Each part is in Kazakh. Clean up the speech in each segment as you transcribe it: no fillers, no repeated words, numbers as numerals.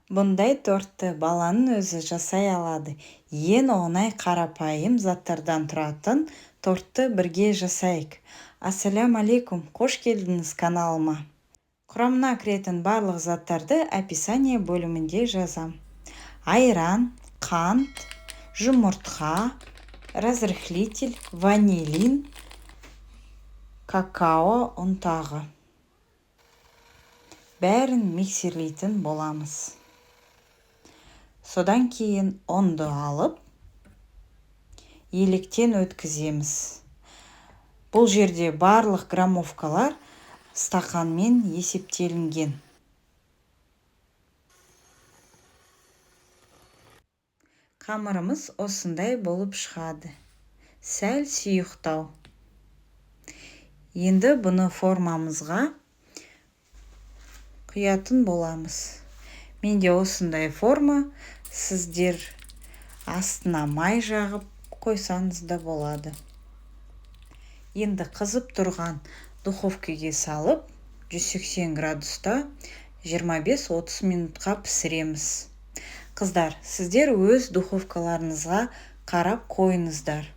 Бұндай тортты баланың өзі жасай алады. Ең оңай қарапайым заттардан тұратын тортты бірге жасайық. Ассаляму алейкум, қош келдіңіз каналыма. Құрамына кіретін барлық заттарды описание бөлімінде жазам. Айран, қант, жұмыртқа, разрыхлитель, ванилин, какао ұнтағы. Бәрін миксерлейтін боламыз. Содан кейін ұнды алып, електен өткіземіз. Бұл жерде барлық граммовкалар стақанмен есептелінген. Қамырымыз осындай болып шығады. Сәл сұйықтау. Енді бұны формамызға құятын боламыз. Менде осындай форма, сіздер астына май жағып қойсаңыз да болады. Енді қызып тұрған духовкаға салып, 180 градуста 25-30 минутқа пісіреміз. Қыздар, сіздер өз духовкаларыңызға қарап қойыңыздар.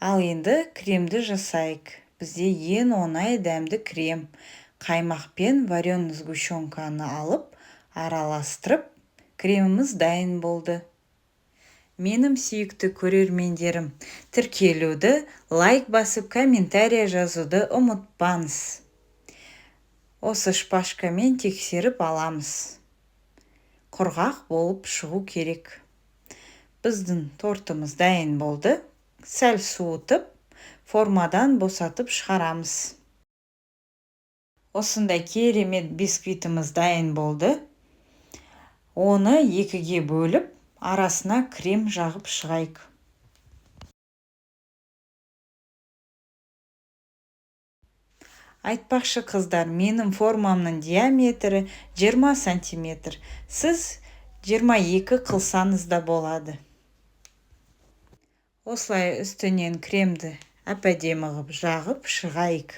Ал енді кремді жасайық. Бізде ең оңай дәмді крем. Қаймақ пен вареный сгущенканы алып, араластырып, креміміз дайын болды. Менің сүйікті көрермендерім, тіркелуді, лайк басып, комментария жазуды ұмытпаңыз. Осы шпажкамен тексеріп аламыз. Құрғақ болып шығу керек. Біздің тортымыз дайын болды. Сәл суытып, формадан босатып шығарамыз. Осындай керемет бисквитіміз дайын болды. Оны екіге бөліп, арасына крем жағып шығайық. Айтпақшы қыздар, менің формамның диаметрі 20 сантиметр. Сіз 22 қылсаңыз да болады. Осылай үстінен кремді әп-әдемі ғып жағып шығайық.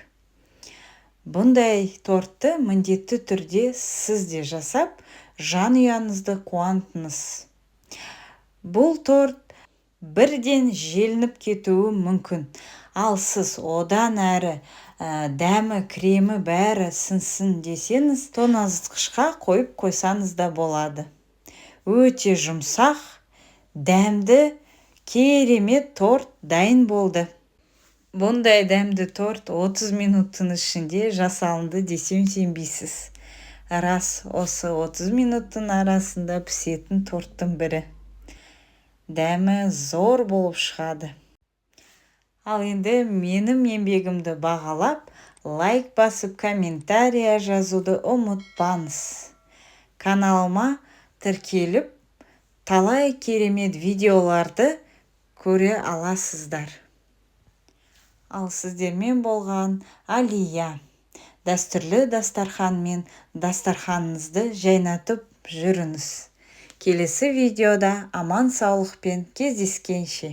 Бұндай тортты міндетті түрде сіз де жасап, жанұяңызды қуантыңыз. Бұл торт бірден желініп кетуі мүмкін. Ал сіз одан әрі дәмі, кремі бәрі сынсын десеңіз, тоңазытқышқа қойып қойсаңыз да болады. Өте жұмсақ, дәмді, керемет торт дайын болды. Бұндай дәмді торт 30 минуттың ішінде жасалынды десем сенбейсіз. Рас, осы 30 минуттың арасында пісетін торттың бірі. Дәмі зор болып шығады. Ал енді менің еңбегімді бағалап, лайк басып, комментария жазуды ұмытпаңыз. Каналыма тіркеліп, талай керемет видеоларды көре аласыздар. Ал сіздермен болған Алия. Дәстүрлі дастарханмен дастарханыңызды жайнатып жүріңіз. Келесі видеода аман саулықпен кездескенше.